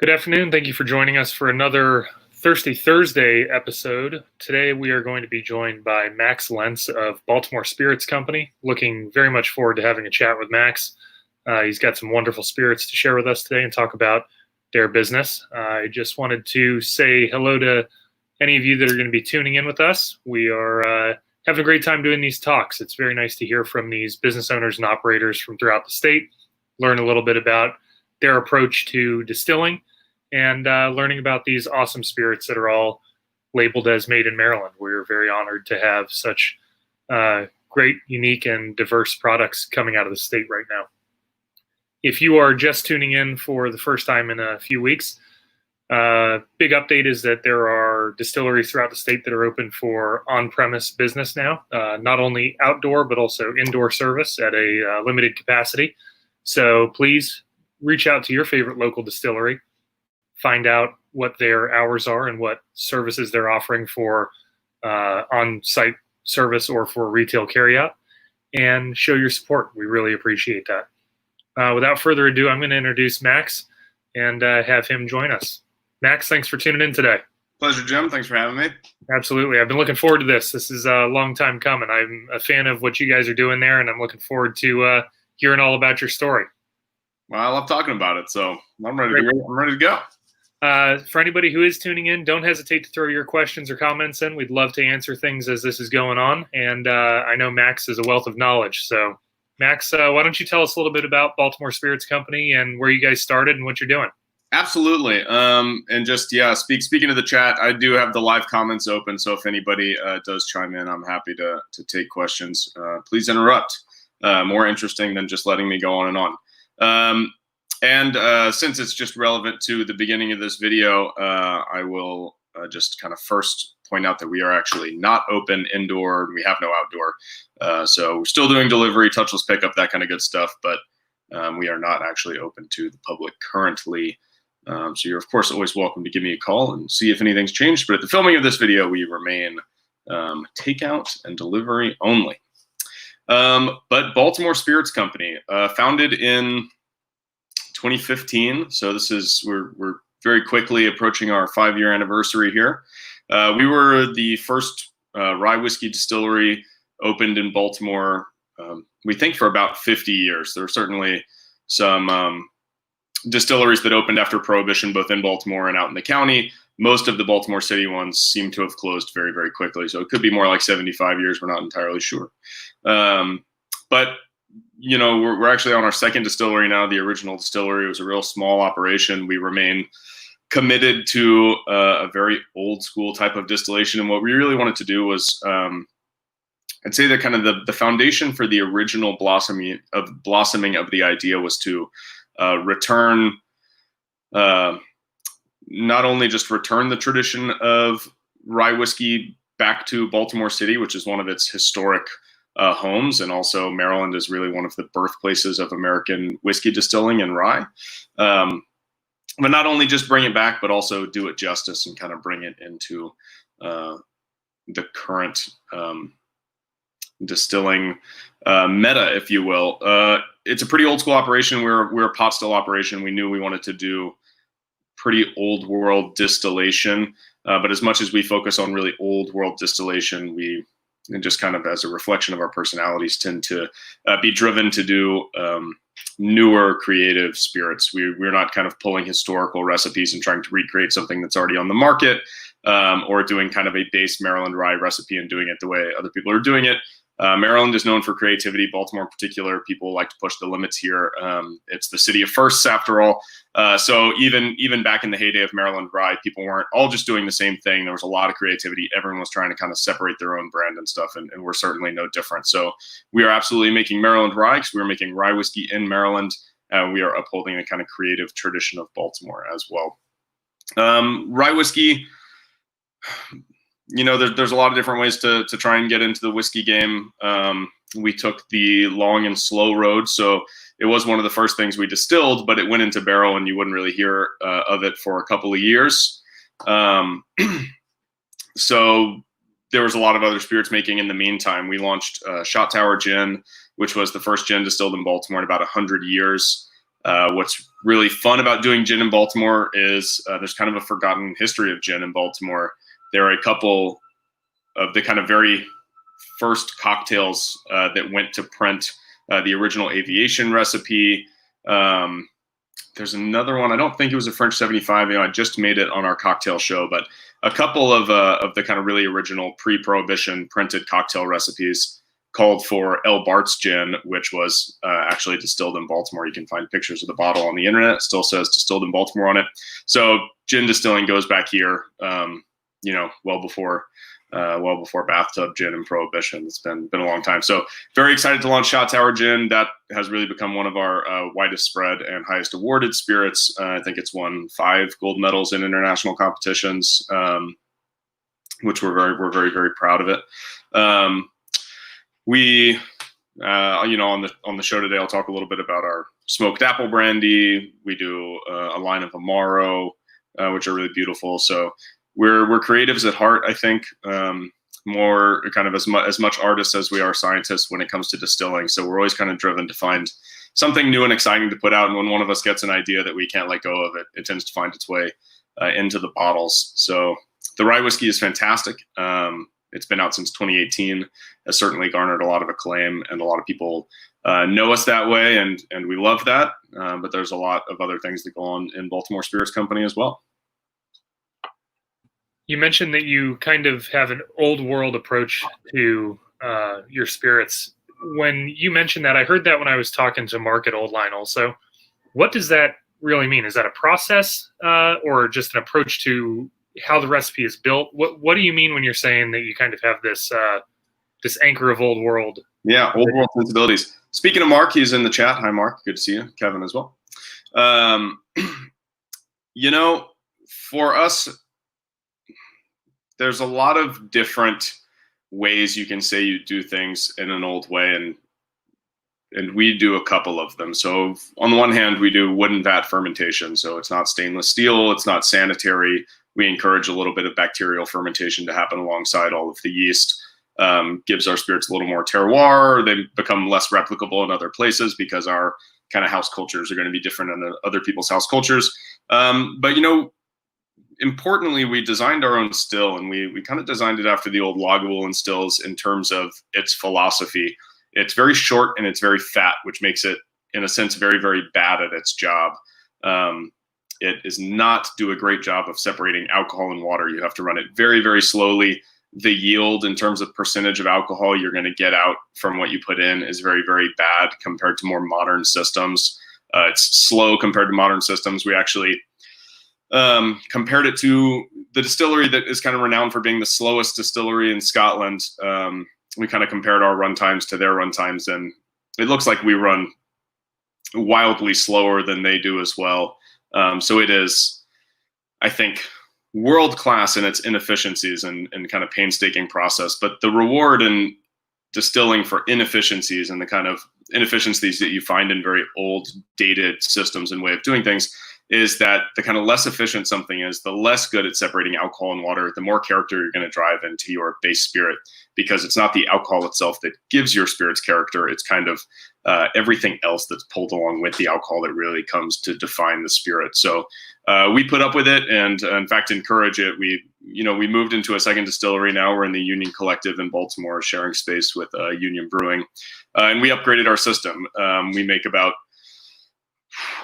Good afternoon. Thank you for joining us for another Thirsty Thursday episode. Today we are going to be joined by Max Lentz of Baltimore Spirits Company. Looking very much forward to having a chat with Max. He's got some wonderful spirits to share with us today and talk about their business. I just wanted to say hello to any of you that are going to be tuning in with us. We are having a great time doing these talks. It's very nice to hear from these business owners and operators from throughout the state, learn a little bit about their approach to distilling, and learning about these awesome spirits that are all labeled as made in Maryland. We're very honored to have such great, unique, and diverse products coming out of the state right now. If you are just tuning in for the first time in a few weeks, big update is that there are distilleries throughout the state that are open for on-premise business now, not only outdoor, but also indoor service at a limited capacity. So please reach out to your favorite local distillery, find out what their hours are and what services they're offering for on-site service or for retail carryout, and show your support. We really appreciate that. Without further ado, I'm going to introduce Max and have him join us. Max, thanks for tuning in today. Pleasure, Jim. Thanks for having me. Absolutely. I've been looking forward to this. This is a long time coming. I'm a fan of what you guys are doing there, and I'm looking forward to hearing all about your story. Well, I love talking about it, so I'm ready to go. For anybody who is tuning in, don't hesitate to throw your questions or comments in. We'd love to answer things as this is going on. And I know Max is a wealth of knowledge. So, Max, why don't you tell us a little bit about Baltimore Spirits Company and where you guys started and what you're doing? Absolutely. And just, speaking to the chat, I do have the live comments open. So if anybody does chime in, I'm happy to take questions. Please interrupt. More interesting than just letting me go on and on. And since it's just relevant to the beginning of this video, I will just kind of first point out that we are actually not open indoor. We have no outdoor. So we're still doing delivery, touchless pickup, that kind of good stuff. But we are not actually open to the public currently. So you're, of course, always welcome to give me a call and see if anything's changed. But at the filming of this video, we remain takeout and delivery only. But Baltimore Spirits Company, founded in 2015. So we're very quickly approaching our 5-year anniversary here. We were the first rye whiskey distillery opened in Baltimore, we think, for about 50 years. There were certainly some distilleries that opened after Prohibition, both in Baltimore and out in the county. Most of the Baltimore City ones seem to have closed very, very quickly. So it could be more like 75 years. We're not entirely sure. But you know, we're actually on our second distillery now. The original distillery was a real small operation. We remain committed to a very old school type of distillation. And what we really wanted to do was, I'd say that kind of the foundation for the original blossoming of the idea was to return, not only just return the tradition of rye whiskey back to Baltimore City, which is one of its historic homes, and also Maryland is really one of the birthplaces of American whiskey distilling and rye. But not only just bring it back, but also do it justice and kind of bring it into the current distilling meta, if you will. It's a pretty old school operation. We're a pot still operation. We knew we wanted to do pretty old world distillation, but as much as we focus on really old world distillation, and just kind of as a reflection of our personalities, tend to be driven to do newer creative spirits. We're not kind of pulling historical recipes and trying to recreate something that's already on the market, or doing kind of a base Maryland rye recipe and doing it the way other people are doing it. Maryland is known for creativity. Baltimore in particular, people like to push the limits here. It's the city of firsts, after all. So even back in the heyday of Maryland rye, people weren't all just doing the same thing. There was a lot of creativity. Everyone was trying to kind of separate their own brand and stuff, and we're certainly no different. So we are absolutely making Maryland rye, because we're making rye whiskey in Maryland. We are upholding the kind of creative tradition of Baltimore as well. Rye whiskey, you know, there's a lot of different ways to try and get into the whiskey game. We took the long and slow road. So it was one of the first things we distilled, but it went into barrel and you wouldn't really hear of it for a couple of years. So there was a lot of other spirits making in the meantime. We launched Shot Tower Gin, which was the first gin distilled in Baltimore in about 100 years. What's really fun about doing gin in Baltimore is there's kind of a forgotten history of gin in Baltimore. There are a couple of the kind of very first cocktails that went to print, the original aviation recipe. There's another one. I don't think it was a French 75. I just made it on our cocktail show, but a couple of the kind of really original pre-prohibition printed cocktail recipes called for El Bart's gin, which was actually distilled in Baltimore. You can find pictures of the bottle on the internet. It still says distilled in Baltimore on it. So gin distilling goes back here, well before bathtub gin and prohibition. It's been a long time. So very excited to launch Shot Tower Gin. That has really become one of our widest spread and highest awarded spirits. I think it's won 5 gold medals in international competitions, which we're very, very proud of it. We, on the show today, I'll talk a little bit about our smoked apple brandy. We do a line of Amaro, which are really beautiful. So we're creatives at heart, I think, more kind of as much artists as we are scientists when it comes to distilling. So we're always kind of driven to find something new and exciting to put out. And when one of us gets an idea that we can't let go of, it tends to find its way into the bottles. So the rye whiskey is fantastic. It's been out since 2018, has certainly garnered a lot of acclaim, and a lot of people know us that way, and we love that. But there's a lot of other things that go on in Baltimore Spirits Company as well. You mentioned that you kind of have an old world approach to your spirits. When you mentioned that, I heard that when I was talking to Mark at Old Line also. What does that really mean? Is that a process or just an approach to how the recipe is built? What do you mean when you're saying that you kind of have this this anchor of old world? Yeah, old world sensibilities. Speaking of Mark, he's in the chat. Hi, Mark. Good to see you. Kevin as well. For us, there's a lot of different ways you can say you do things in an old way, and we do a couple of them. So on the one hand, we do wooden vat fermentation. So it's not stainless steel. It's not sanitary. We encourage a little bit of bacterial fermentation to happen alongside all of the yeast. Gives our spirits a little more terroir. They become less replicable in other places because our kind of house cultures are going to be different than other people's house cultures. But importantly, we designed our own still, and we kind of designed it after the old Lagavulin stills in terms of its philosophy. It's very short and it's very fat, which makes it, in a sense, very, very bad at its job. It does not do a great job of separating alcohol and water. You have to run it very, very slowly. The yield in terms of percentage of alcohol you're going to get out from what you put in is very, very bad compared to more modern systems. It's slow compared to modern systems. We actually compared it to the distillery that is kind of renowned for being the slowest distillery in Scotland. We kind of compared our run times to their run times, and it looks like we run wildly slower than they do as well. So it is, I think, world-class in its inefficiencies and kind of painstaking process. But the reward in distilling for inefficiencies and the kind of inefficiencies that you find in very old, dated systems and way of doing things is that the kind of less efficient something is, the less good at separating alcohol and water, the more character you're going to drive into your base spirit, because it's not the alcohol itself that gives your spirit's character. It's kind of everything else that's pulled along with the alcohol that really comes to define the spirit. So we put up with it, and in fact encourage it. We moved into a second distillery now. We're in the Union Collective in Baltimore, sharing space with Union Brewing, and we upgraded our system. We make about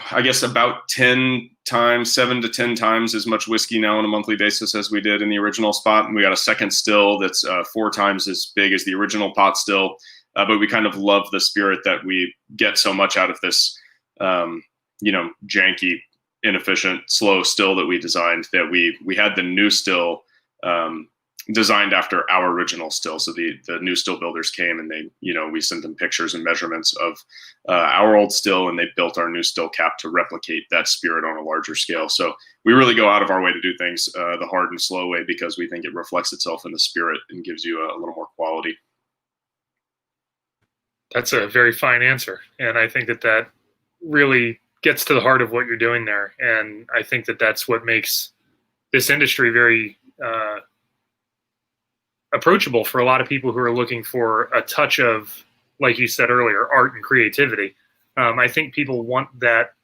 7 to 10 times as much whiskey now on a monthly basis as we did in the original spot. And we got a second still that's 4 times as big as the original pot still. But we kind of love the spirit that we get so much out of this, janky, inefficient, slow still that we designed, that we had the new still designed after our original still. So the new still builders came, and they, we sent them pictures and measurements of our old still, and they built our new still cap to replicate that spirit on a larger scale. So we really go out of our way to do things the hard and slow way, because we think it reflects itself in the spirit and gives you a little more quality. That's a very fine answer. And I think that really gets to the heart of what you're doing there. And I think that that's what makes this industry very approachable for a lot of people who are looking for a touch of, like you said earlier, art and creativity. I think people want that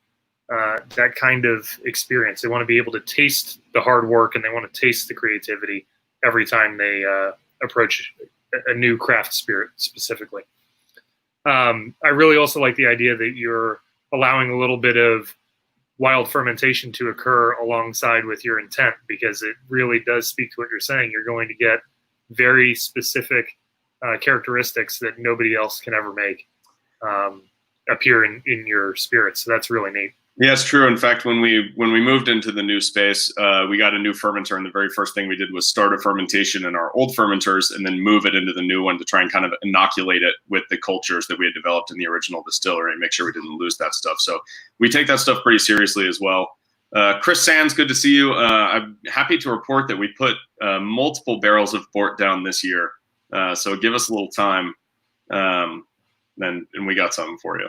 that kind of experience. They want to be able to taste the hard work, and they want to taste the creativity every time they approach a new craft spirit specifically. I really also like the idea that you're allowing a little bit of wild fermentation to occur alongside with your intent, because it really does speak to what you're saying. You're going to get very specific characteristics that nobody else can ever make appear in your spirits. So that's really neat. Yeah, it's true. In fact, when we moved into the new space, we got a new fermenter, and the very first thing we did was start a fermentation in our old fermenters and then move it into the new one to try and kind of inoculate it with the cultures that we had developed in the original distillery and make sure we didn't lose that stuff. So we take that stuff pretty seriously as well. Chris Sands, good to see you. I'm happy to report that we put multiple barrels of port down this year. So give us a little time, and we got something for you.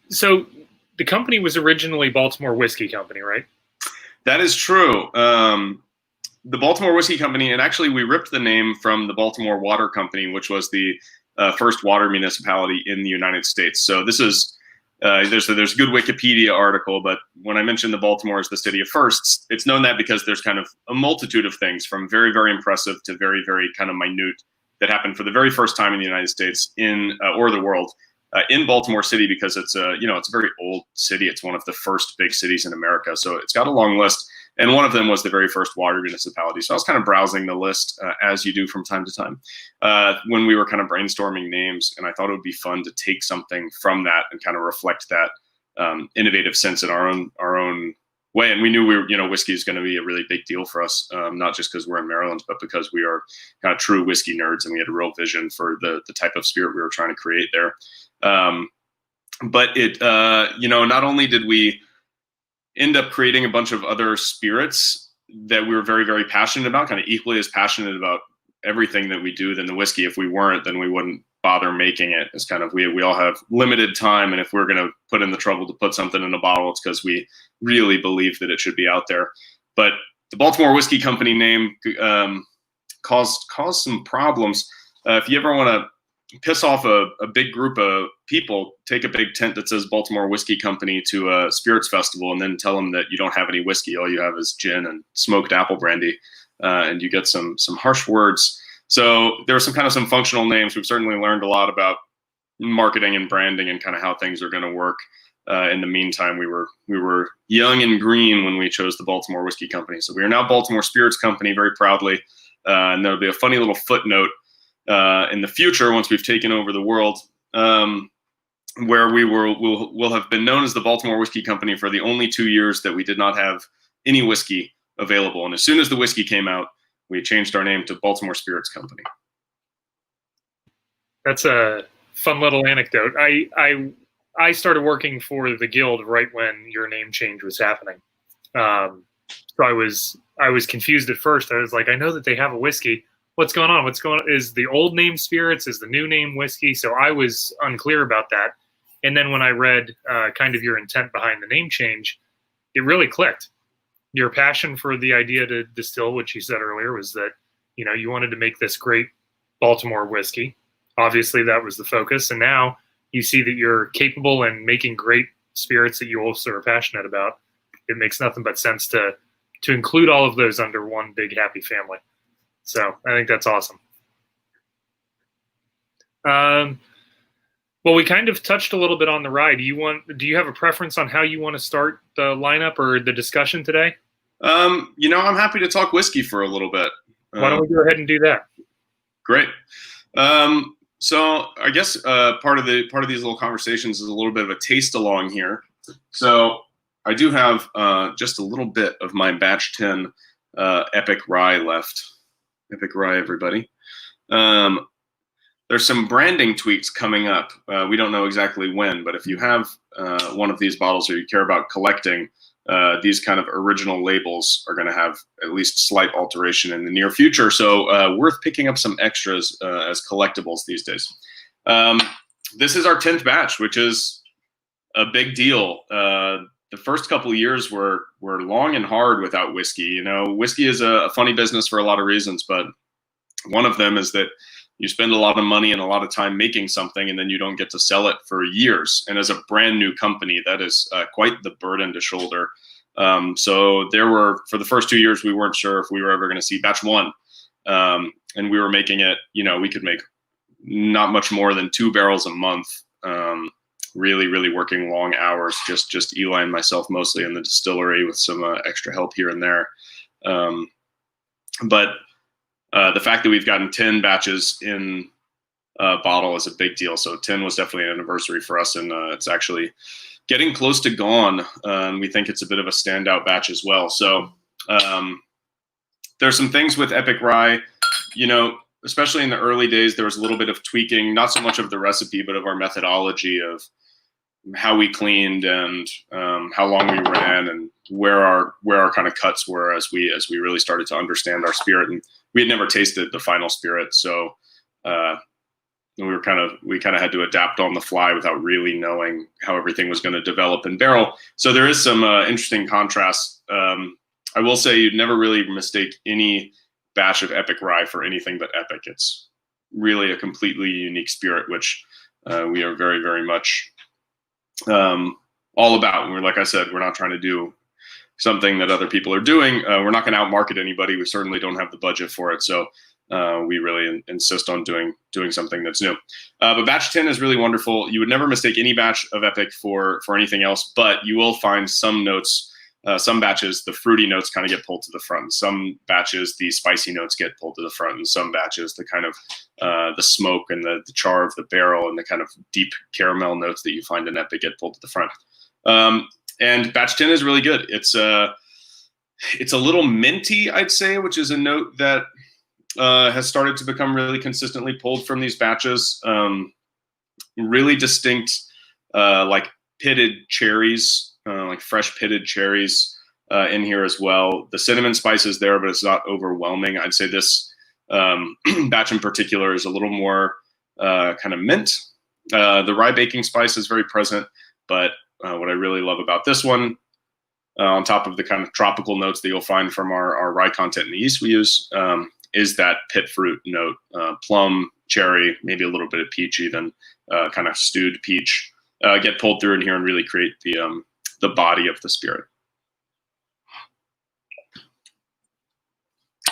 So the company was originally Baltimore Whiskey Company, right? That is true. The Baltimore Whiskey Company, and actually we ripped the name from the Baltimore Water Company, which was the first water municipality in the United States. So this is, there's a good Wikipedia article, but when I mentioned the Baltimore as the city of firsts, it's known that because there's kind of a multitude of things from very, very impressive to very, very kind of minute that happened for the very first time in the United States or the world. In Baltimore City, because it's a very old city. It's one of the first big cities in America. So it's got a long list. And one of them was the very first water municipality. So I was kind of browsing the list, as you do from time to time, when we were kind of brainstorming names. And I thought it would be fun to take something from that and kind of reflect that innovative sense in our own way. And we knew whiskey is going to be a really big deal for us, not just because we're in Maryland, but because we are kind of true whiskey nerds, and we had a real vision for the type of spirit we were trying to create there. But it, not only did we end up creating a bunch of other spirits that we were very, very passionate about, kind of equally as passionate about everything that we do than the whiskey. If we weren't, then we wouldn't bother making it. It's kind of, we all have limited time. And if we're going to put in the trouble to put something in a bottle, it's because we really believe that it should be out there. But the Baltimore Whiskey Company name caused some problems. If you ever want to piss off a big group of people, take a big tent that says Baltimore Whiskey Company to a spirits festival, and then tell them that you don't have any whiskey. All you have is gin and smoked apple brandy, and you get some harsh words. So there were some functional names. We've certainly learned a lot about marketing and branding and kind of how things are going to work. In the meantime, we were young and green when we chose the Baltimore Whiskey Company. So we are now Baltimore Spirits Company, very proudly. And there'll be a funny little footnote in the future, once we've taken over the world, where we'll have been known as the Baltimore Whiskey Company for the only 2 years that we did not have any whiskey available. And as soon as the whiskey came out, we changed our name to Baltimore Spirits Company. That's a fun little anecdote. I started working for the Guild right when your name change was happening. So I was confused at first. I was like, I know that they have a whiskey. What's going on? Is the old name spirits? Is the new name whiskey? So I was unclear about that. And then when I read kind of your intent behind the name change, it really clicked. Your passion for the idea to distill, which you said earlier, was that, you wanted to make this great Baltimore whiskey. Obviously, that was the focus. And now you see that you're capable and making great spirits that you also are passionate about. It makes nothing but sense to include all of those under one big happy family. So I think that's awesome. Well, we kind of touched a little bit on the rye. Do you have a preference on how you want to start the lineup or the discussion today? I'm happy to talk whiskey for a little bit. Why don't we go ahead and do that? Great. So I guess part of these little conversations is a little bit of a taste along here. So I do have just a little bit of my batch 10 Epoch Rye left. Epoch Rye, everybody. There's some branding tweaks coming up. We don't know exactly when, but if you have one of these bottles or you care about collecting, these kind of original labels are going to have at least slight alteration in the near future. So worth picking up some extras as collectibles these days. This is our 10th batch, which is a big deal. The first couple of years were long and hard without whiskey. Whiskey is a funny business for a lot of reasons, but one of them is that you spend a lot of money and a lot of time making something, and then you don't get to sell it for years. And as a brand new company, that is quite the burden to shoulder. So for the first 2 years, we weren't sure if we were ever going to see batch 1. And we were making it, we could make not much more than 2 barrels a month. Really, really working long hours, just Eli and myself mostly in the distillery with some extra help here and there. But the fact that we've gotten 10 batches in bottle is a big deal. So 10 was definitely an anniversary for us, and it's actually getting close to gone. We think it's a bit of a standout batch as well. So there's some things with Epoch Rye, especially in the early days, there was a little bit of tweaking, not so much of the recipe, but of our methodology of how we cleaned and how long we ran and where our kind of cuts were as we really started to understand our spirit. And we had never tasted the final spirit, so we kind of had to adapt on the fly without really knowing how everything was going to develop in barrel. So there is some interesting contrast. I will say you'd never really mistake any batch of Epoch Rye for anything but Epoch. It's really a completely unique spirit, which we are very, very much all about. And like I said, we're not trying to do something that other people are doing. We're not going to outmarket anybody. We certainly don't have the budget for it. So we really insist on doing something that's new. But batch 10 is really wonderful. You would never mistake any batch of Epoch for anything else, but you will find some notes. Some batches, the fruity notes kind of get pulled to the front. Some batches, the spicy notes get pulled to the front. And some batches, the kind of the smoke and the char of the barrel and the kind of deep caramel notes that you find in Epoch get pulled to the front. And batch 10 is really good. It's a little minty, I'd say, which is a note that has started to become really consistently pulled from these batches. Really distinct, like pitted cherries. Like fresh pitted cherries in here as well. The cinnamon spice is there, but it's not overwhelming. I'd say this batch in particular is a little more kind of mint. The rye baking spice is very present, but what I really love about this one, on top of the kind of tropical notes that you'll find from our rye content in the yeast we use, is that pit fruit note, plum, cherry, maybe a little bit of peach even, kind of stewed peach, get pulled through in here and really create the body of the spirit.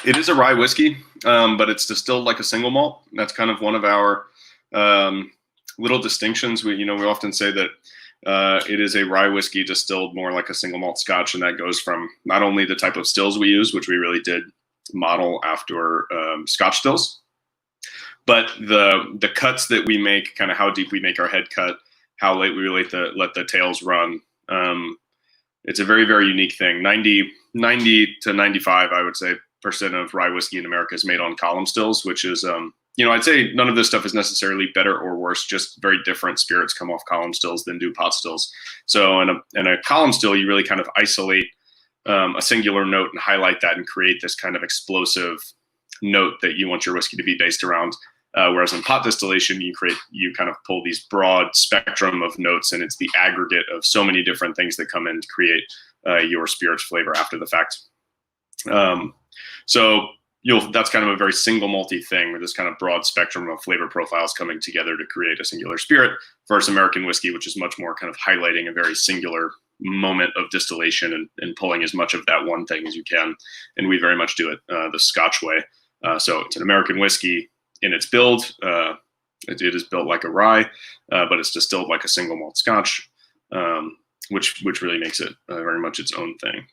It is a rye whiskey, but it's distilled like a single malt. That's kind of one of our little distinctions. We often say that it is a rye whiskey distilled more like a single malt Scotch, and that goes from not only the type of stills we use, which we really did model after Scotch stills, but the cuts that we make, kind of how deep we make our head cut, how late we let the tails run. It's a very, very unique thing. 90 to 95, I would say, % of rye whiskey in America is made on column stills, which is, I'd say none of this stuff is necessarily better or worse, just very different spirits come off column stills than do pot stills. So in a column still, you really kind of isolate a singular note and highlight that and create this kind of explosive note that you want your whiskey to be based around. Whereas in pot distillation, you kind of pull these broad spectrum of notes, and it's the aggregate of so many different things that come in to create your spirit's flavor after the fact. So that's kind of a very single malty thing, where this kind of broad spectrum of flavor profiles coming together to create a singular spirit, versus American whiskey, which is much more kind of highlighting a very singular moment of distillation and pulling as much of that one thing as you can. And we very much do it the Scotch way. So it's an American whiskey. In its build, it is built like a rye, but it's distilled like a single malt Scotch, which really makes it very much its own thing.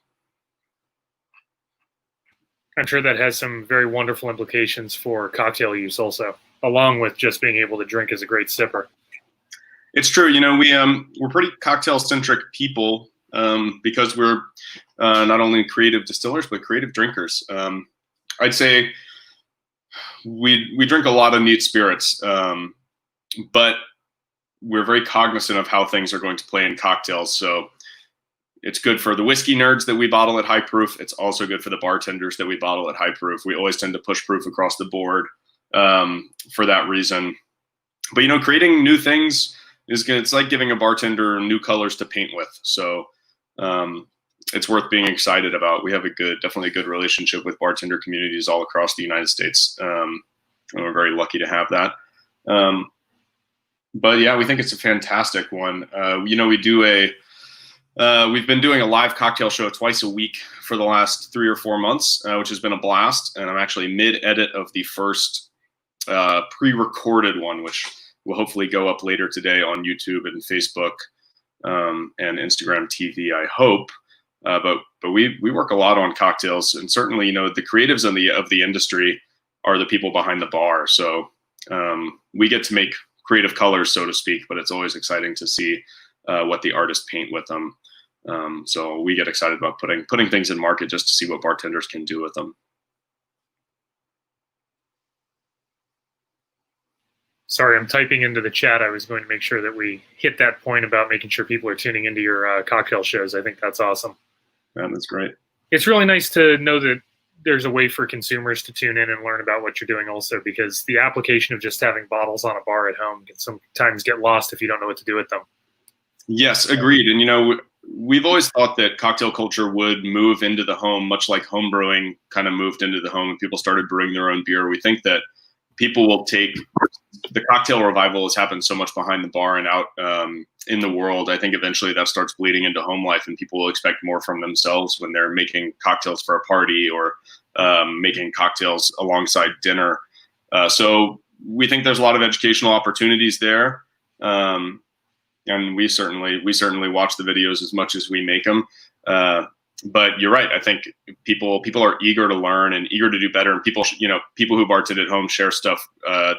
I'm sure that has some very wonderful implications for cocktail use also, along with just being able to drink as a great sipper. It's true. We're pretty cocktail-centric people because we're not only creative distillers, but creative drinkers. I'd say we drink a lot of neat spirits, but we're very cognizant of how things are going to play in cocktails. So it's good for the whiskey nerds that we bottle at high proof. It's also good for the bartenders that we bottle at high proof. We always tend to push proof across the board for that reason. But, creating new things it's like giving a bartender new colors to paint with. So it's worth being excited about. We have definitely a good relationship with bartender communities all across the United States. and we're very lucky to have that. But yeah, we think it's a fantastic one. We've been doing a live cocktail show twice a week for the last 3 or 4 months, which has been a blast. And I'm actually mid-edit of the first pre-recorded one, which will hopefully go up later today on YouTube and Facebook and Instagram TV, I hope. But we work a lot on cocktails, and certainly, the creatives of the industry are the people behind the bar. So we get to make creative colors, so to speak, but it's always exciting to see what the artists paint with them. So we get excited about putting things in market just to see what bartenders can do with them. Sorry, I'm typing into the chat. I was going to make sure that we hit that point about making sure people are tuning into your cocktail shows. I think that's awesome. Yeah, that's great. It's really nice to know that there's a way for consumers to tune in and learn about what you're doing also, because the application of just having bottles on a bar at home can sometimes get lost if you don't know what to do with them. Yes, agreed. And, we've always thought that cocktail culture would move into the home, much like home brewing kind of moved into the home and people started brewing their own beer. We think that people will take the cocktail revival has happened so much behind the bar and out in the world. I think eventually that starts bleeding into home life, and people will expect more from themselves when they're making cocktails for a party or making cocktails alongside dinner. So we think there's a lot of educational opportunities there. And we certainly watch the videos as much as we make them. But you're right. I think people are eager to learn and eager to do better. And people who bartend at home share stuff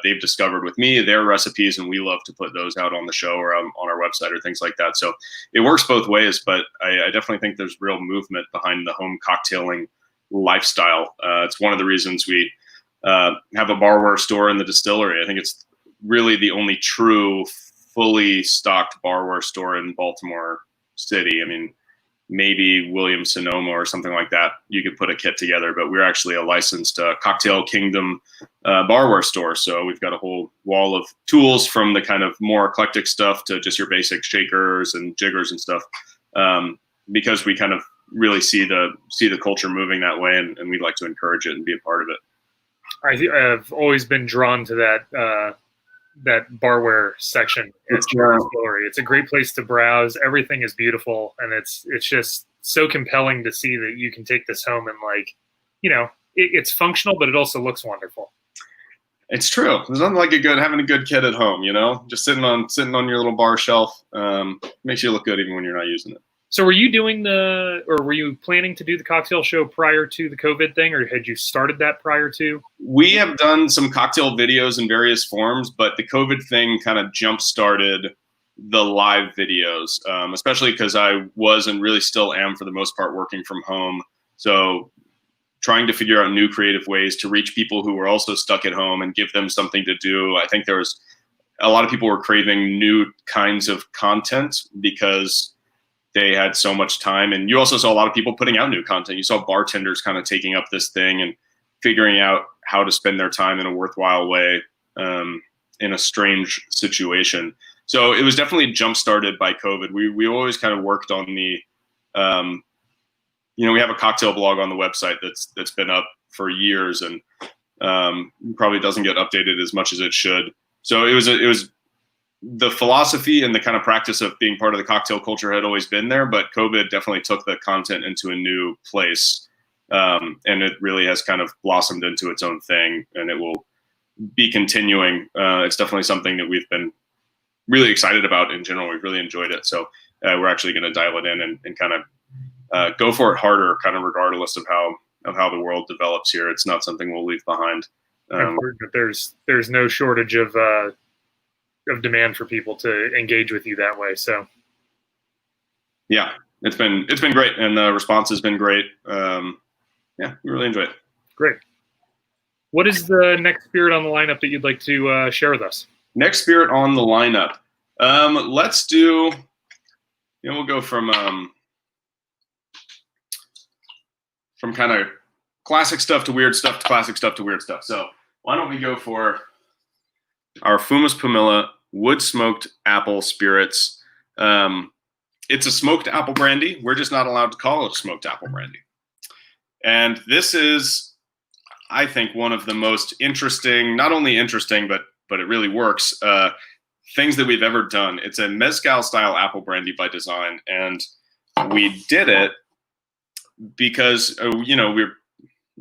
they've discovered with me, their recipes, and we love to put those out on the show or on our website or things like that. So it works both ways. But I definitely think there's real movement behind the home cocktailing lifestyle. It's one of the reasons we have a barware store in the distillery. I think it's really the only true fully stocked barware store in Baltimore City. I mean, maybe Williams Sonoma or something like that, you could put a kit together, but we're actually a licensed Cocktail Kingdom barware store. So we've got a whole wall of tools, from the kind of more eclectic stuff to just your basic shakers and jiggers and stuff, because we kind of really see the culture moving that way, and we'd like to encourage it and be a part of it. I've always been drawn to that barware section at your distillery. It's a great place to browse. Everything is beautiful, and it's just so compelling to see that you can take this home and it's functional, but it also looks wonderful. It's true. There's nothing like having a good kit at home, just sitting on your little bar shelf. Makes you look good even when you're not using it. So were you planning to do the cocktail show prior to the COVID thing, or had you started that prior to? We have done some cocktail videos in various forms, but the COVID thing kind of jump-started the live videos, especially because I was and really still am, for the most part, working from home. So trying to figure out new creative ways to reach people who were also stuck at home and give them something to do. I think there was a lot of people were craving new kinds of content because they had so much time. And you also saw a lot of people putting out new content. You saw bartenders kind of taking up this thing and figuring out how to spend their time in a worthwhile way in a strange situation. So it was definitely jump-started by COVID. We always kind of worked on the, we have a cocktail blog on the website that's been up for years, and probably doesn't get updated as much as it should. So it was the philosophy and the kind of practice of being part of the cocktail culture had always been there, but COVID definitely took the content into a new place. And it really has kind of blossomed into its own thing, and it will be continuing. It's definitely something that we've been really excited about in general. We've really enjoyed it. So we're actually going to dial it in and kind of go for it harder, kind of regardless of how the world develops here. It's not something we'll leave behind. There's no shortage of demand for people to engage with you that way. So yeah, it's been great, and the response has been great. Yeah, we really enjoy it. Great. What is the next spirit on the lineup that you'd like to share with us? Next spirit on the lineup. Let's do, we'll go from kind of classic stuff to weird stuff to classic stuff to weird stuff. So why don't we go for our Fumis Pumila wood smoked apple spirits. It's a smoked apple brandy. We're just not allowed to call it a smoked apple brandy. And this is I think, one of the most interesting, not only interesting, but it really works, things that we've ever done. It's a mezcal style apple brandy by design. And we did it because, we're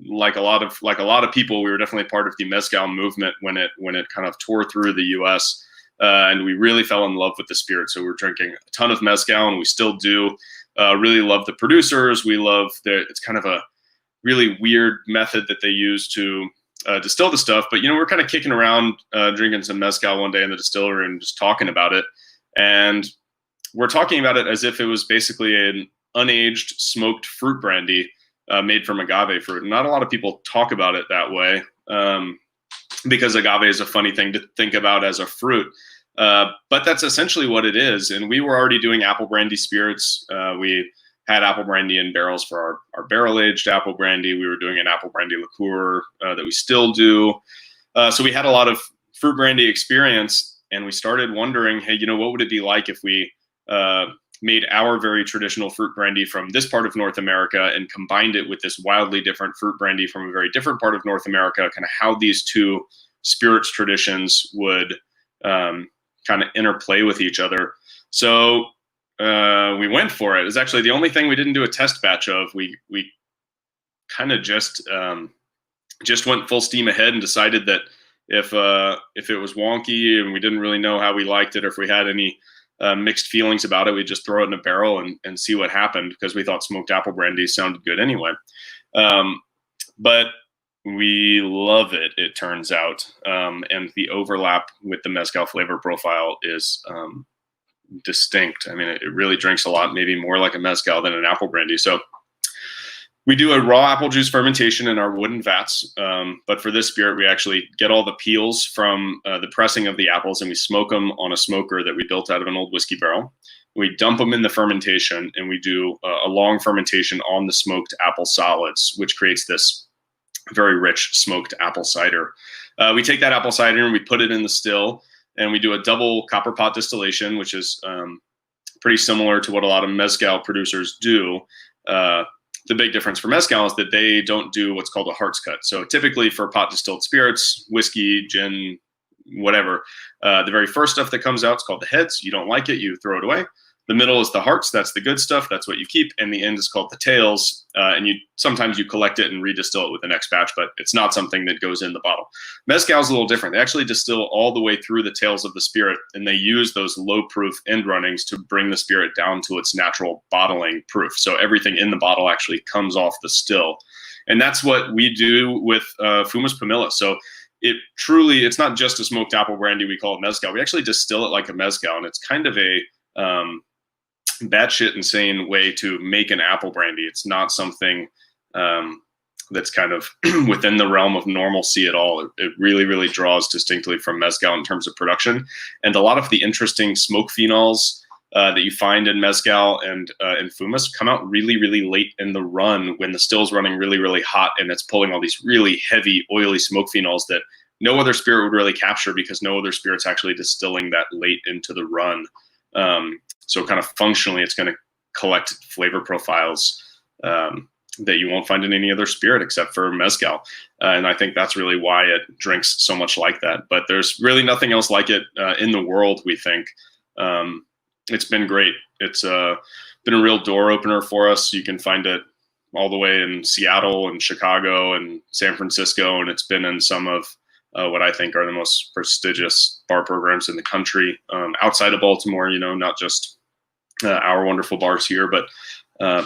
like a lot of people, we were definitely part of the mezcal movement when it kind of tore through the US. And we really fell in love with the spirit. So we're drinking a ton of mezcal, and we still do. Really love the producers. We love it's kind of a really weird method that they use to distill the stuff. But, we're kind of kicking around, drinking some mezcal one day in the distillery and just talking about it. And we're talking about it as if it was basically an unaged smoked fruit brandy made from agave fruit. And not a lot of people talk about it that way, because agave is a funny thing to think about as a fruit. But that's essentially what it is. And we were already doing apple brandy spirits. We had apple brandy in barrels for our barrel-aged apple brandy. We were doing an apple brandy liqueur that we still do. So we had a lot of fruit brandy experience, and we started wondering, hey, what would it be like if we made our very traditional fruit brandy from this part of North America and combined it with this wildly different fruit brandy from a very different part of North America, kind of how these two spirits traditions would kind of interplay with each other. So we went for it. It's actually the only thing we didn't do a test batch of. We kind of just went full steam ahead and decided that if it was wonky and we didn't really know how we liked it, or if we had any mixed feelings about it, we'd just throw it in a barrel and see what happened, because we thought smoked apple brandy sounded good anyway. But we love it, it turns out. And the overlap with the mezcal flavor profile is distinct. I mean, it really drinks a lot, maybe more like a mezcal than an apple brandy. So we do a raw apple juice fermentation in our wooden vats. But for this spirit, we actually get all the peels from the pressing of the apples, and we smoke them on a smoker that we built out of an old whiskey barrel. We dump them in the fermentation, and we do a long fermentation on the smoked apple solids, which creates this very rich smoked apple cider. We take that apple cider and we put it in the still, and we do a double copper pot distillation, which is pretty similar to what a lot of mezcal producers do. The big difference for mezcal is that they don't do what's called a heart's cut. So typically for pot distilled spirits, whiskey, gin, whatever, the very first stuff that comes out is called the heads. You don't like it, you throw it away. The middle is the hearts. That's the good stuff. That's what you keep. And the end is called the tails. And sometimes you collect it and redistill it with the next batch, but it's not something that goes in the bottle. Mezcal is a little different. They actually distill all the way through the tails of the spirit, and they use those low-proof end runnings to bring the spirit down to its natural bottling proof. So everything in the bottle actually comes off the still. And that's what we do with Fumis Pumila. So it's not just a smoked apple brandy. We call it mezcal. We actually distill it like a mezcal, and it's kind of a batshit insane way to make an apple brandy. It's not something that's kind of within the realm of normalcy at all. It really, really draws distinctly from mezcal in terms of production. And a lot of the interesting smoke phenols that you find in mezcal and in Fumis come out really, really late in the run, when the still's running really, really hot, and it's pulling all these really heavy, oily smoke phenols that no other spirit would really capture, because no other spirit's actually distilling that late into the run. So kind of functionally, it's going to collect flavor profiles that you won't find in any other spirit except for mezcal. And I think that's really why it drinks so much like that. But there's really nothing else like it in the world, we think. It's been great. It's been a real door opener for us. You can find it all the way in Seattle and Chicago and San Francisco, and it's been in some of what I think are the most prestigious bar programs in the country, outside of Baltimore, not just our wonderful bars here, but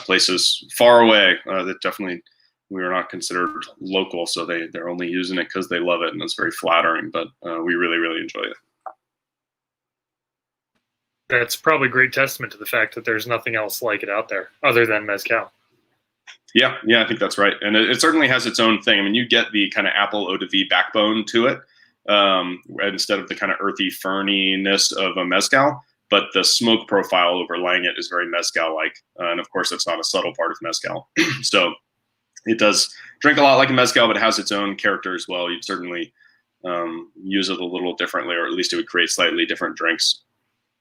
places far away that definitely we are not considered local. So they're only using it because they love it, and it's very flattering, but we really, really enjoy it. That's probably a great testament to the fact that there's nothing else like it out there other than mezcal. Yeah, I think that's right. And it certainly has its own thing. I mean, you get the kind of apple eau de vie backbone to it instead of the kind of earthy ferniness of a mezcal, but the smoke profile overlaying it is very mezcal-like. And of course, it's not a subtle part of mezcal. So it does drink a lot like a mezcal, but it has its own character as well. You'd certainly use it a little differently, or at least it would create slightly different drinks.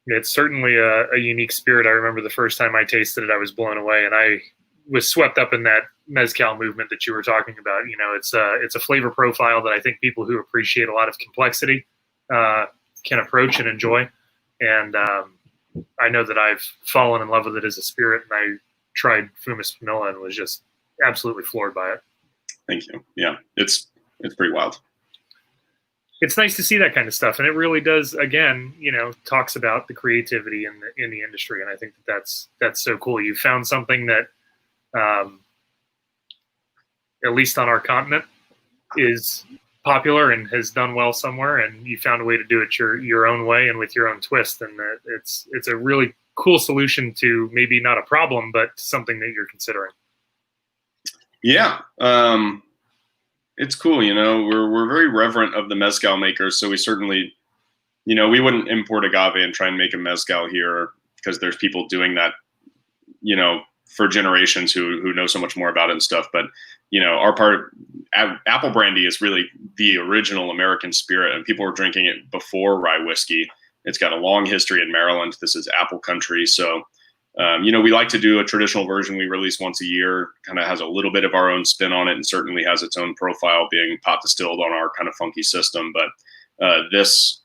It's certainly a unique spirit. I remember the first time I tasted it, I was blown away, and I was swept up in that mezcal movement that you were talking about. It's a flavor profile that I think people who appreciate a lot of complexity can approach and enjoy. And I know that I've fallen in love with it as a spirit, and I tried Fumis Pumila and was just absolutely floored by it. Thank you. Yeah, it's pretty wild. It's nice to see that kind of stuff, and it really does. Again, talks about the creativity in the industry, and I think that's so cool. You found something that, at least on our continent, is popular and has done well somewhere, and you found a way to do it your own way and with your own twist, and it's a really cool solution to maybe not a problem, but something that you're considering. Yeah. It's cool. We're very reverent of the mezcal makers. So we certainly, we wouldn't import agave and try and make a mezcal here because there's people doing that, for generations who know so much more about it and stuff. But, our part, apple brandy is really the original American spirit, and people were drinking it before rye whiskey. It's got a long history in Maryland. This is apple country. So, we like to do a traditional version we release once a year, kind of has a little bit of our own spin on it and certainly has its own profile being pot distilled on our kind of funky system. But this,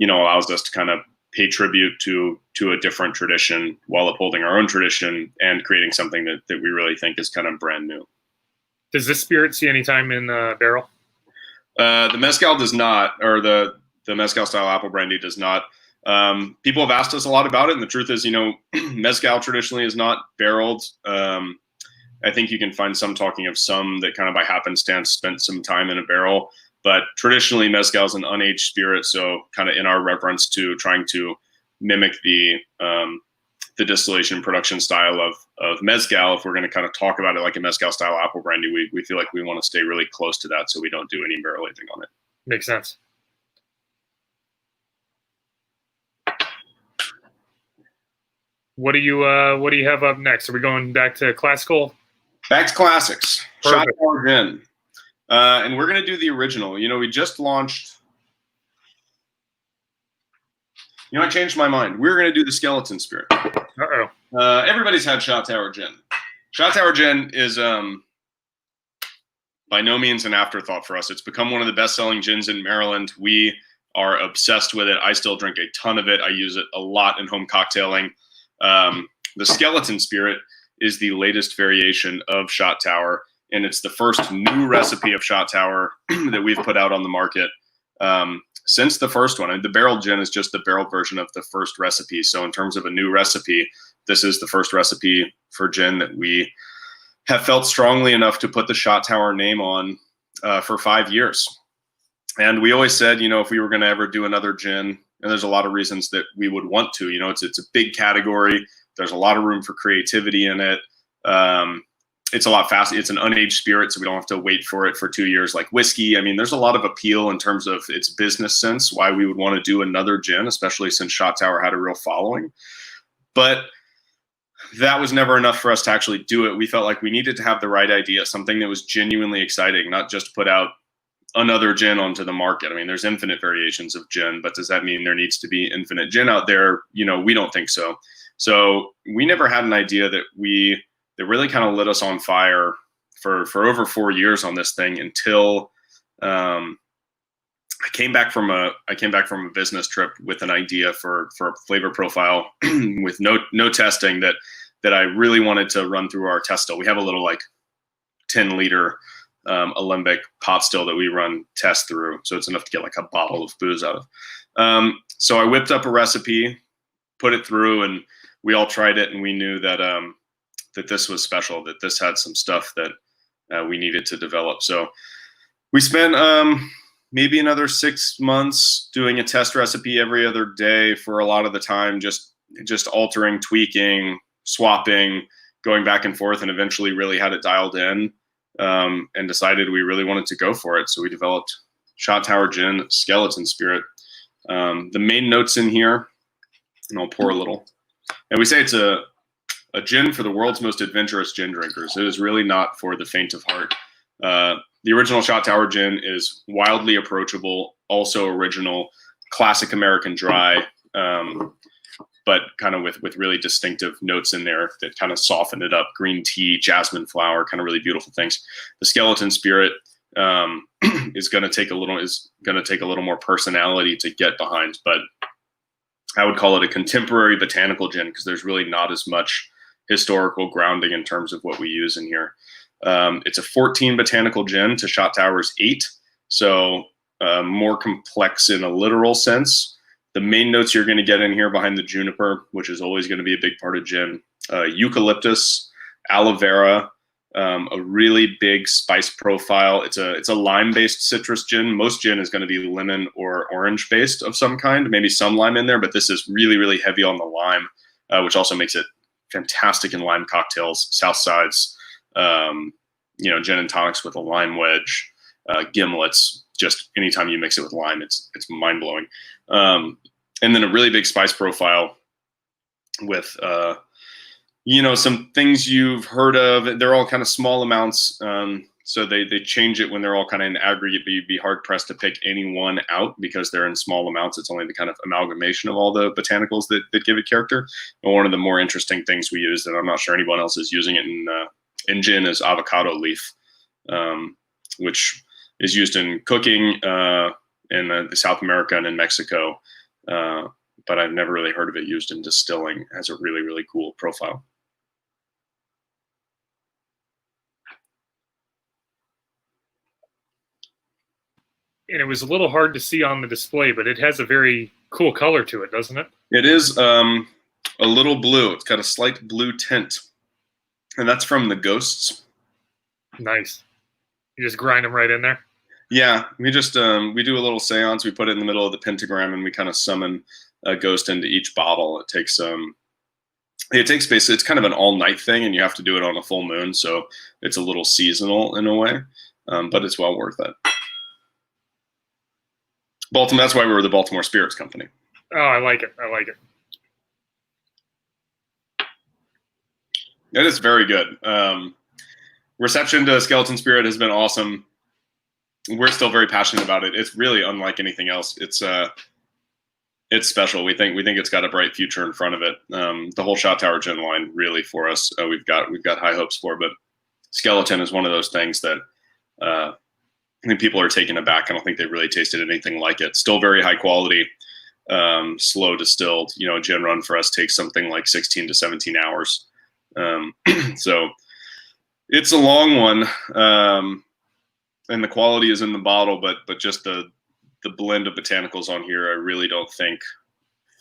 allows us to kind of pay tribute to a different tradition while upholding our own tradition and creating something that we really think is kind of brand new. Does this spirit see any time in barrel? The mezcal does not, or the mezcal style apple brandy does not. People have asked us a lot about it, and the truth is, mezcal traditionally is not barreled. I think you can find some talking of some that kind of by happenstance spent some time in a barrel, but traditionally mezcal is an unaged spirit. So kind of in our reverence to trying to mimic the distillation production style of mezcal, if we're going to kind of talk about it like a mezcal style apple brandy, we feel like we want to stay really close to that. So we don't do any barrel aging on it. Makes sense. What do you have up next? Are we going back to classical? Back to classics. Perfect. Shot Tower Gin. And we're going to do the original. We just launched. I changed my mind. We're going to do the skeleton spirit. Uh-oh. Everybody's had Shot Tower Gin. Shot Tower Gin is by no means an afterthought for us. It's become one of the best-selling gins in Maryland. We are obsessed with it. I still drink a ton of it. I use it a lot in home cocktailing. The skeleton spirit is the latest variation of Shot Tower, and it's the first new recipe of Shot Tower that we've put out on the market since the first one. And the barrel gin is just the barrel version of the first recipe. So in terms of a new recipe, this is the first recipe for gin that we have felt strongly enough to put the Shot Tower name on for 5 years. And we always said, if we were going to ever do another gin, and there's a lot of reasons that we would want to, it's a big category. There's a lot of room for creativity in it. It's a lot faster. It's an unaged spirit, so we don't have to wait for it for 2 years like whiskey. I mean, there's a lot of appeal in terms of its business sense, why we would want to do another gin, especially since Shot Tower had a real following. But that was never enough for us to actually do it. We felt like we needed to have the right idea, something that was genuinely exciting, not just put out another gin onto the market. I mean, there's infinite variations of gin, but does that mean there needs to be infinite gin out there? We don't think so. So we never had an idea that really kind of lit us on fire for over 4 years on this thing until I came back from a business trip with an idea for a flavor profile with no testing that I really wanted to run through our test still. We have a little 10-liter alembic pot still that we run tests through, so it's enough to get a bottle of booze out of. So I whipped up a recipe, put it through, and we all tried it, and we knew that that this was special, that this had some stuff that we needed to develop. So we spent maybe another 6 months doing a test recipe every other day for a lot of the time, just altering, tweaking, swapping, going back and forth, and eventually really had it dialed in and decided we really wanted to go for it. So we developed Shot Tower Gin, Skeleton Spirit. The main notes in here, and I'll pour a little. And we say it's a gin for the world's most adventurous gin drinkers. It is really not for the faint of heart. The original Shot Tower Gin is wildly approachable, also original, classic American dry. but kind of with really distinctive notes in there that kind of soften it up. Green tea, jasmine flower, kind of really beautiful things. The Skeleton Spirit is going to take a little more personality to get behind, but I would call it a contemporary botanical gin because there's really not as much historical grounding in terms of what we use in here. It's a 14 botanical gin to Shot Tower's 8, so more complex in a literal sense. The main notes you're going to get in here behind the juniper, which is always going to be a big part of gin, eucalyptus, aloe vera, a really big spice profile. It's a lime-based citrus gin. Most gin is going to be lemon or orange-based of some kind, maybe some lime in there, but this is really, really heavy on the lime, which also makes it fantastic in lime cocktails, south sides, gin and tonics with a lime wedge, gimlets. Just anytime you mix it with lime, it's mind-blowing. And then a really big spice profile with some things you've heard of. They're all kind of small amounts, so they change it when they're all kind of in aggregate, but you'd be hard-pressed to pick any one out because they're in small amounts. It's only the kind of amalgamation of all the botanicals that give it character. And one of the more interesting things we use, and I'm not sure anyone else is using it in gin, is avocado leaf, which is used in cooking in South America and in Mexico, but I've never really heard of it used in distilling. It has a really, really cool profile. And it was a little hard to see on the display, but it has a very cool color to it, doesn't it? It is a little blue. It's got a slight blue tint, and that's from the ghosts. Nice. You just grind them right in there? Yeah, we just we do a little seance. We put it in the middle of the pentagram, and we kind of summon a ghost into each bottle. It takes basically, it's kind of an all-night thing, and you have to do it on a full moon, so it's a little seasonal in a way, but it's well worth it. Baltimore. That's why we were the Baltimore Spirits Company. Oh, I like it. I like it. It is very good. Reception to Skeleton Spirit has been awesome. We're still very passionate about it. It's really unlike anything else. It's special. We think it's got a bright future in front of it. The whole Shot Tower gin line, really, for us, we've got high hopes for. But Skeleton is one of those things that I think people are taken aback. I don't think they've really tasted anything like it. Still very high quality, slow distilled. A gin run for us takes something like 16 to 17 hours. So it's a long one. And the quality is in the bottle, but just the blend of botanicals on here, I really don't think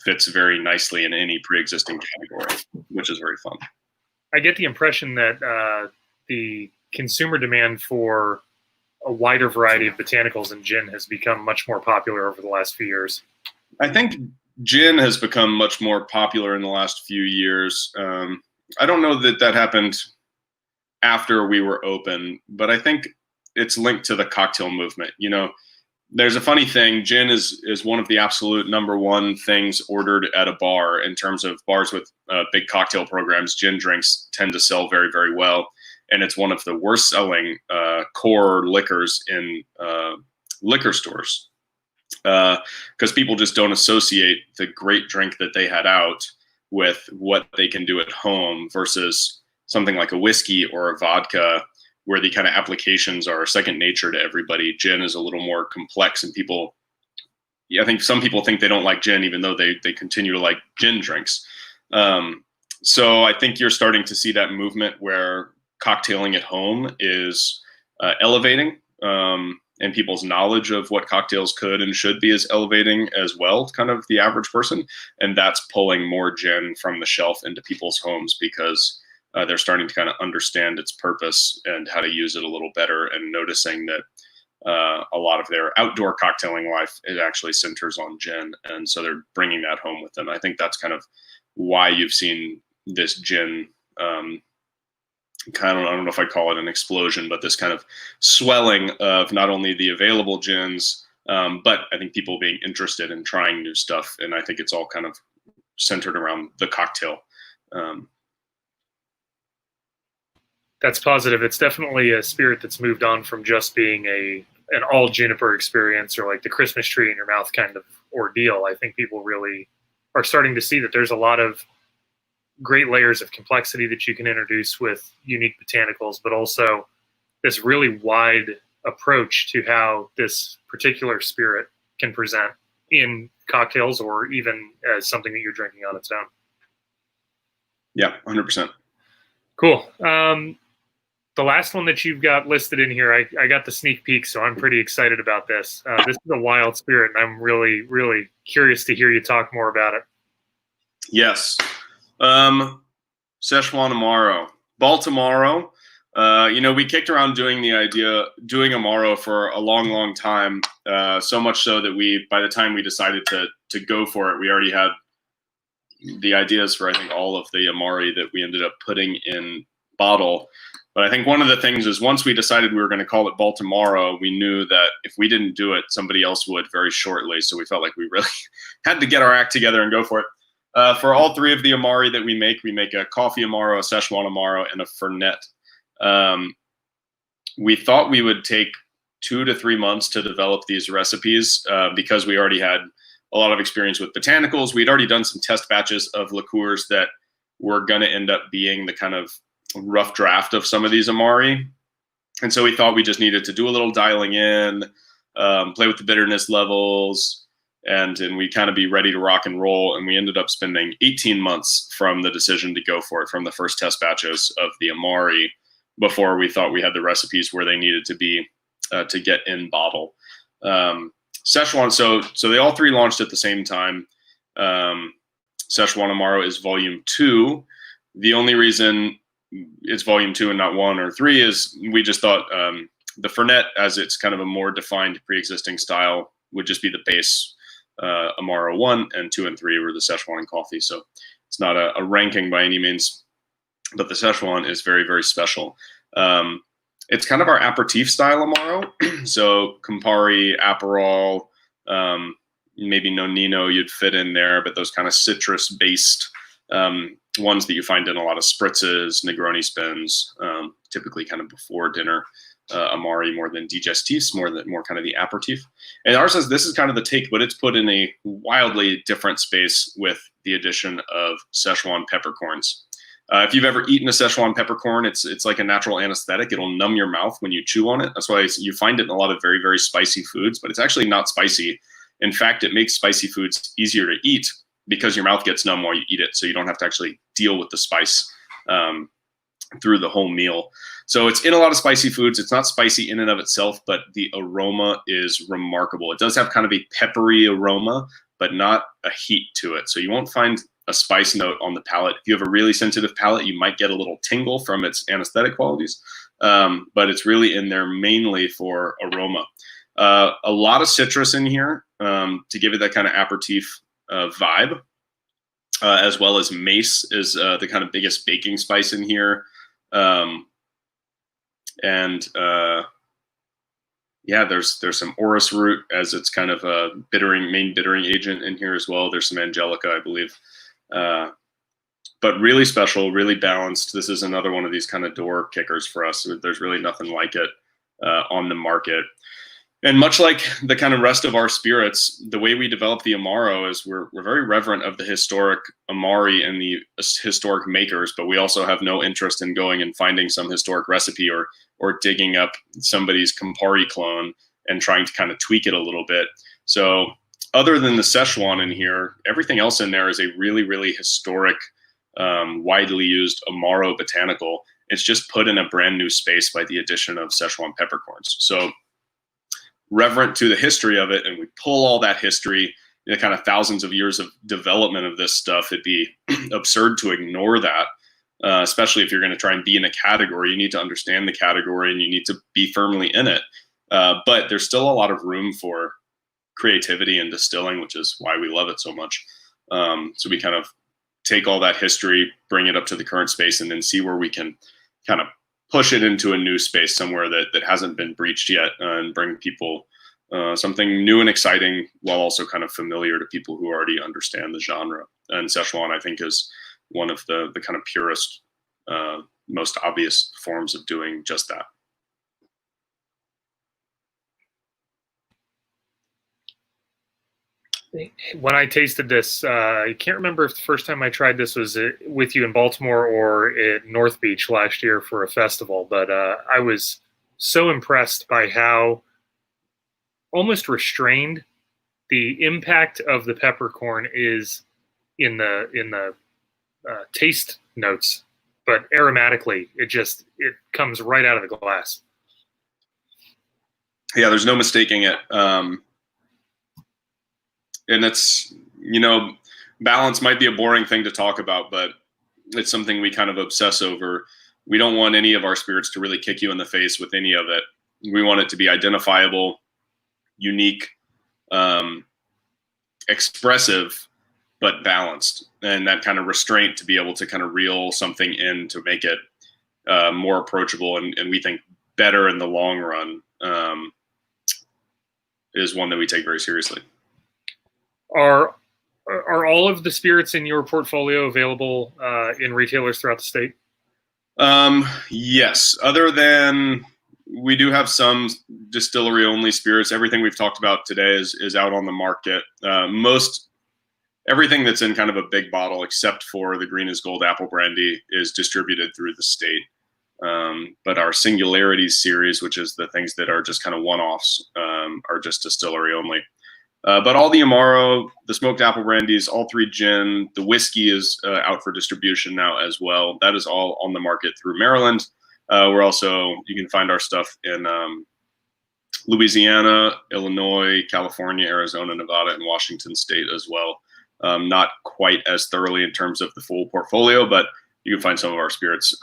fits very nicely in any pre-existing category, which is very fun. I get the impression that the consumer demand for a wider variety of botanicals in gin has become much more popular over the last few years. I think gin has become much more popular in the last few years. I don't know that happened after we were open, but I think it's linked to the cocktail movement. There's a funny thing. Gin is one of the absolute number one things ordered at a bar in terms of bars with big cocktail programs. Gin drinks tend to sell very, very well. And it's one of the worst selling core liquors in liquor stores because people just don't associate the great drink that they had out with what they can do at home versus something like a whiskey or a vodka, where the kind of applications are second nature to everybody. Gin is a little more complex, and I think some people think they don't like gin, even though they continue to like gin drinks. So I think you're starting to see that movement where cocktailing at home is elevating, and people's knowledge of what cocktails could and should be is elevating as well, kind of the average person. And that's pulling more gin from the shelf into people's homes because they're starting to kind of understand its purpose and how to use it a little better, and noticing that a lot of their outdoor cocktailing life, it actually centers on gin. And so they're bringing that home with them. I think that's kind of why you've seen this gin I don't know if I'd call it an explosion, but this kind of swelling of not only the available gins, but I think people being interested in trying new stuff. And I think it's all kind of centered around the cocktail. That's positive. It's definitely a spirit that's moved on from just being an all juniper experience or like the Christmas tree in your mouth kind of ordeal. I think people really are starting to see that there's a lot of great layers of complexity that you can introduce with unique botanicals, but also this really wide approach to how this particular spirit can present in cocktails or even as something that you're drinking on its own. Yeah, 100%. Cool. The last one that you've got listed in here, I got the sneak peek, so I'm pretty excited about this. This is a wild spirit, and I'm really, really curious to hear you talk more about it. Yes. Szechuan Amaro. Baltamaro. We kicked around doing Amaro for a long, long time. So much so that by the time we decided to go for it, we already had the ideas for, I think, all of the Amari that we ended up putting in bottle. But I think one of the things is once we decided we were going to call it Baltamaro, we knew that if we didn't do it, somebody else would very shortly. So we felt like we really had to get our act together and go for it. For all three of the Amari that we make a coffee Amaro, a Szechuan Amaro, and a Fernet. We thought we would take 2 to 3 months to develop these recipes because we already had a lot of experience with botanicals. We'd already done some test batches of liqueurs that were going to end up being the kind of rough draft of some of these Amari. And so we thought we just needed to do a little dialing in, play with the bitterness levels, and we kind of be ready to rock and roll. And we ended up spending 18 months from the decision to go for it, from the first test batches of the Amari, before we thought we had the recipes where they needed to be to get in bottle. Szechuan, so they all three launched at the same time. Szechuan Amaro is volume 2. The only reason it's volume 2 and not 1 or 3 is we just thought the Fernet, as it's kind of a more defined pre-existing style, would just be the base. Amaro 1 and 2 and 3 were the Szechuan and coffee. So it's not a ranking by any means, but the Szechuan is very, very special. It's kind of our aperitif style Amaro. So Campari, Aperol, maybe Nonino you'd fit in there, but those kind of citrus-based ones that you find in a lot of spritzes, Negroni spins, typically kind of before dinner. Amari more than digestifs, more kind of the aperitif. And ours says this is kind of the take, but it's put in a wildly different space with the addition of Szechuan peppercorns. If you've ever eaten a Szechuan peppercorn, it's like a natural anesthetic. It'll numb your mouth when you chew on it. That's why you find it in a lot of very, very spicy foods, but it's actually not spicy. In fact, it makes spicy foods easier to eat because your mouth gets numb while you eat it. So you don't have to actually deal with the spice through the whole meal. So it's in a lot of spicy foods. It's not spicy in and of itself, but the aroma is remarkable. It does have kind of a peppery aroma, but not a heat to it. So you won't find a spice note on the palate. If you have a really sensitive palate, you might get a little tingle from its anesthetic qualities, but it's really in there mainly for aroma. A lot of citrus in here to give it that kind of aperitif vibe, as well as mace is the kind of biggest baking spice in here. Yeah, there's some orris root as it's kind of a main bittering agent in here as well. There's some angelica, I believe. But really special, really balanced. This is another one of these kind of door kickers for us. There's really nothing like it on the market. And much like the kind of rest of our spirits, the way we develop the Amaro is we're very reverent of the historic Amari and the historic makers, but we also have no interest in going and finding some historic recipe or digging up somebody's Campari clone and trying to kind of tweak it a little bit. So other than the Szechuan in here, everything else in there is a really, really historic, widely used Amaro botanical. It's just put in a brand new space by the addition of Szechuan peppercorns. So reverent to the history of it, and we pull all that history, the kind of thousands of years of development of this stuff. It'd be absurd to ignore that, especially if you're going to try and be in a category. You need to understand the category and you need to be firmly in it. But there's still a lot of room for creativity and distilling, which is why we love it so much. So we kind of take all that history, bring it up to the current space, and then see where we can kind of push it into a new space somewhere that hasn't been breached yet, and bring people something new and exciting while also kind of familiar to people who already understand the genre. And Szechuan, I think, is one of the kind of purest, most obvious forms of doing just that. When I tasted this, I can't remember if the first time I tried this was with you in Baltimore or at North Beach last year for a festival, but I was so impressed by how almost restrained the impact of the peppercorn is in the taste notes, but aromatically, it comes right out of the glass. Yeah, there's no mistaking it. And it's, balance might be a boring thing to talk about, but it's something we kind of obsess over. We don't want any of our spirits to really kick you in the face with any of it. We want it to be identifiable, unique, expressive, but balanced, and that kind of restraint to be able to kind of reel something in to make it more approachable and we think better in the long run is one that we take very seriously. Are all of the spirits in your portfolio available in retailers throughout the state? Yes. Other than we do have some distillery only spirits. Everything we've talked about today is out on the market. Everything that's in kind of a big bottle, except for the Green is Gold apple brandy, is distributed through the state. But our Singularities series, which is the things that are just kind of one-offs, are just distillery only. But all the Amaro, the smoked apple brandies, all 3 gin, the whiskey is out for distribution now as well. That is all on the market through Maryland. You can find our stuff in Louisiana, Illinois, California, Arizona, Nevada, and Washington State as well. Not quite as thoroughly in terms of the full portfolio, but you can find some of our spirits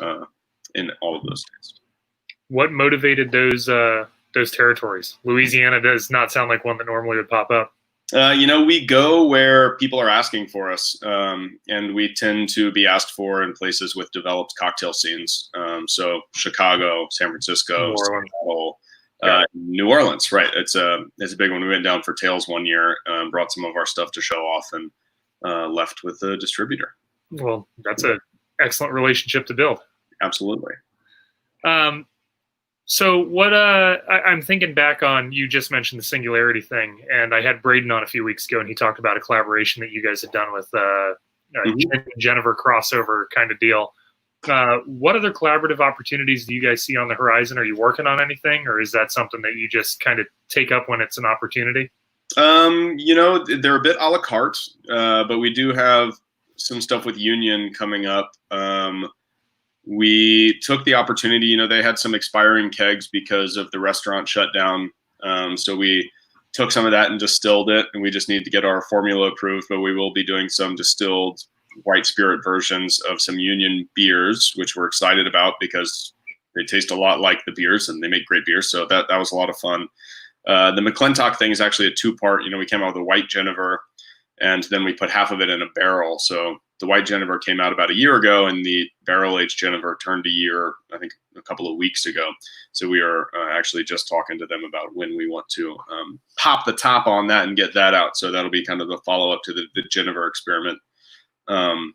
in all of those states. What motivated those territories? Louisiana does not sound like one that normally would pop up. We go where people are asking for us, and we tend to be asked for in places with developed cocktail scenes. So Chicago, San Francisco, New Orleans, right? It's a big one. We went down for Tales one year, brought some of our stuff to show off, and left with a distributor. Well, that's an excellent relationship to build. Absolutely. So what I'm thinking back on, you just mentioned the Singularity thing, and I had Braden on a few weeks ago, and he talked about a collaboration that you guys had done with Jennifer crossover kind of deal. What other collaborative opportunities do you guys see on the horizon? Are you working on anything, or is that something that you just kind of take up when it's an opportunity? They're a bit a la carte, but we do have some stuff with Union coming up. We took the opportunity, they had some expiring kegs because of the restaurant shutdown. So we took some of that and distilled it, and we just need to get our formula approved, but we will be doing some distilled white spirit versions of some Union beers, which we're excited about because they taste a lot like the beers and they make great beers. So that was a lot of fun. The McClintock thing is actually a 2-part. We came out with a white Genever, and then we put half of it in a barrel. So the white Genever came out about a year ago, and the barrel-aged Genever turned a year, I think, a couple of weeks ago. So we are actually just talking to them about when we want to pop the top on that and get that out. So that'll be kind of the follow-up to the Genever experiment. And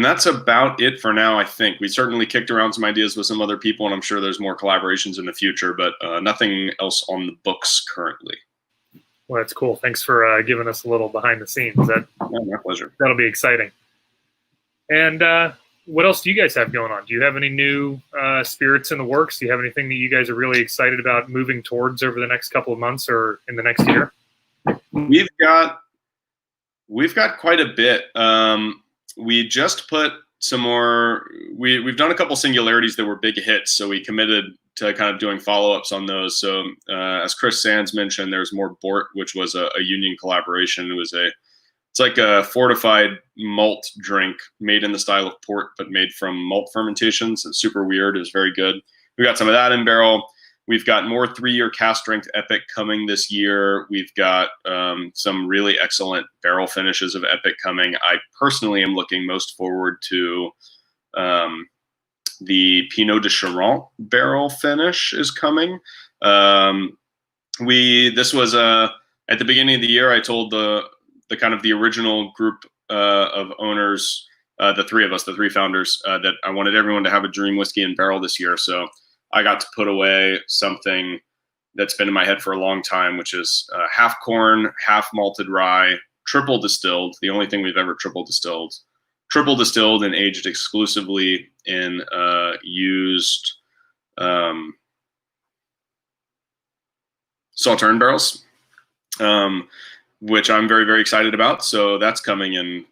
that's about it for now, I think. We certainly kicked around some ideas with some other people, and I'm sure there's more collaborations in the future, but nothing else on the books currently. Well, that's cool. Thanks for giving us a little behind the scenes. My pleasure. That'll be exciting. And what else do you guys have going on? Do you have any new spirits in the works? Do you have anything that you guys are really excited about moving towards over the next couple of months or in the next year? We've got quite a bit. We just put some more. We've done a couple Singularities that were big hits, so we committed to kind of doing follow-ups on those. So as Chris Sands mentioned, there's more Bort, which was a Union collaboration. It's like a fortified malt drink made in the style of port, but made from malt fermentations. It's super weird. It was very good. We got some of that in barrel. We've got more 3-year cask strength Epic coming this year. We've got some really excellent barrel finishes of Epic coming. I personally am looking most forward to the Pinot de Charon barrel finish is coming. This was at the beginning of the year, I told the kind of the original group of owners, the 3 of us, the 3 founders, that I wanted everyone to have a dream whiskey and barrel this year. So I got to put away something that's been in my head for a long time, which is half corn, half malted rye, triple distilled. The only thing we've ever triple distilled and aged exclusively in used Sauterne barrels, which I'm very, very excited about. So that's coming in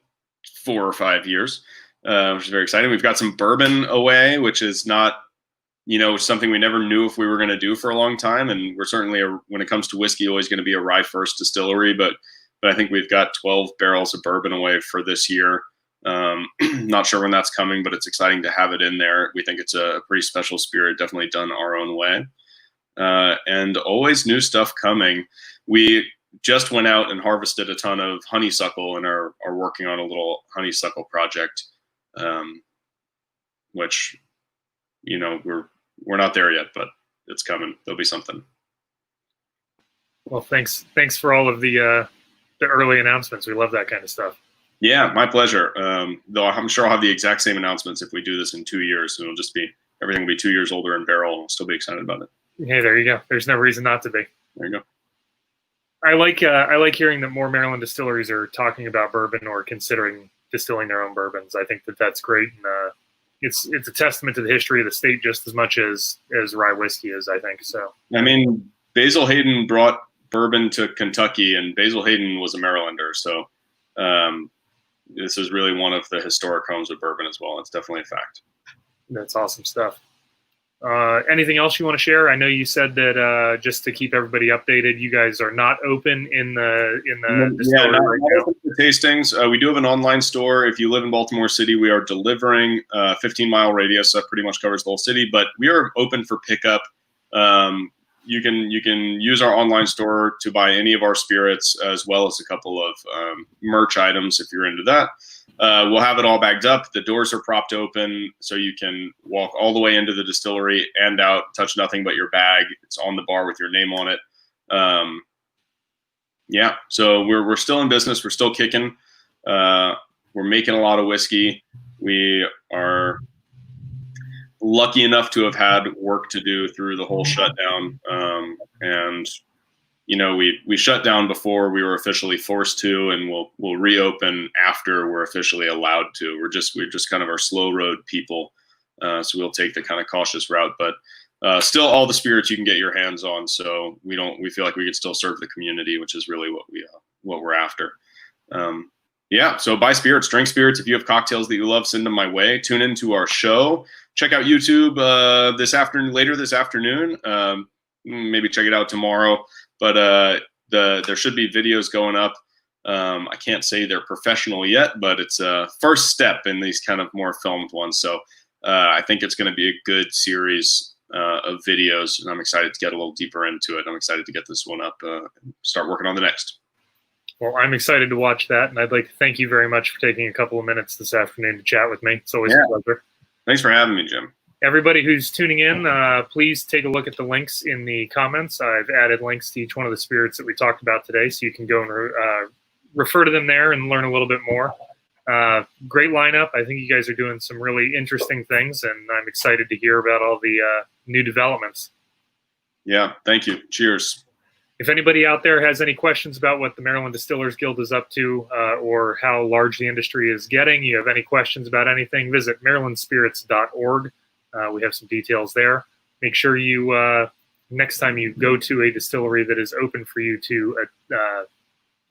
4 or 5 years, which is very exciting. We've got some bourbon away, which is not, something we never knew if we were going to do for a long time. And we're certainly, when it comes to whiskey, always going to be a rye first distillery. But I think we've got 12 barrels of bourbon away for this year. Not sure when that's coming, but it's exciting to have it in there. We think it's a pretty special spirit, definitely done our own way. And always new stuff coming. We just went out and harvested a ton of honeysuckle and are working on a little honeysuckle project, which, we're not there yet, but it's coming. There'll be something. Well, thanks for all of the early announcements. We love that kind of stuff. Yeah, my pleasure. Though I'm sure I'll have the exact same announcements if we do this in 2 years. It'll just be, everything will be 2 years older in barrel. I'll still be excited about it. Hey, there you go. There's no reason not to be. There you go. I like hearing that more Maryland distilleries are talking about bourbon or considering distilling their own bourbons. I think that's great, and it's a testament to the history of the state just as much as rye whiskey is, I think. So, I mean, Basil Hayden brought bourbon to Kentucky, and Basil Hayden was a Marylander. So this is really one of the historic homes of bourbon as well. It's definitely a fact. That's awesome stuff. Anything else you want to share? I know you said that just to keep everybody updated, you guys are not open in the distillery right now. Open for tastings. We do have an online store. If you live in Baltimore City, we are delivering 15-mile radius. That pretty much covers the whole city. But we are open for pickup. You can use our online store to buy any of our spirits, as well as a couple of merch items if you're into that. We'll have it all bagged up. The doors are propped open, so you can walk all the way into the distillery and out, touch nothing but your bag. It's on the bar with your name on it. So we're still in business. We're still kicking. We're making a lot of whiskey. We are lucky enough to have had work to do through the whole shutdown. And we shut down before we were officially forced to, and we'll reopen after we're officially allowed to. We're just kind of our slow road people. So we'll take the kind of cautious route, but still all the spirits you can get your hands on. So we feel like we could still serve the community, which is really what we're after. So buy spirits, drink spirits. If you have cocktails that you love, send them my way. Tune into our show. Check out YouTube later this afternoon. Maybe check it out tomorrow. But there should be videos going up. I can't say they're professional yet, but it's a first step in these kind of more filmed ones. So I think it's going to be a good series of videos, and I'm excited to get a little deeper into it. I'm excited to get this one up and start working on the next. Well, I'm excited to watch that, and I'd like to thank you very much for taking a couple of minutes this afternoon to chat with me. It's always a pleasure. Thanks for having me, Jim. Everybody who's tuning in, please take a look at the links in the comments. I've added links to each one of the spirits that we talked about today, so you can go and refer to them there and learn a little bit more. Great lineup. I think you guys are doing some really interesting things, and I'm excited to hear about all the new developments. Yeah, thank you. Cheers. If anybody out there has any questions about what the Maryland Distillers Guild is up to or how large the industry is getting, you have any questions about anything, visit marylandspirits.org. We have some details there. Make sure you, next time you go to a distillery that is open for you to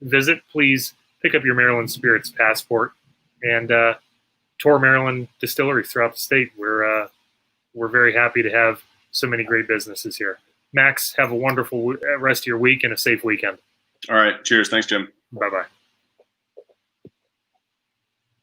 visit, please pick up your Maryland Spirits passport and tour Maryland distilleries throughout the state. We're very happy to have so many great businesses here. Max, have a wonderful rest of your week and a safe weekend. All right. Cheers. Thanks, Jim. Bye-bye.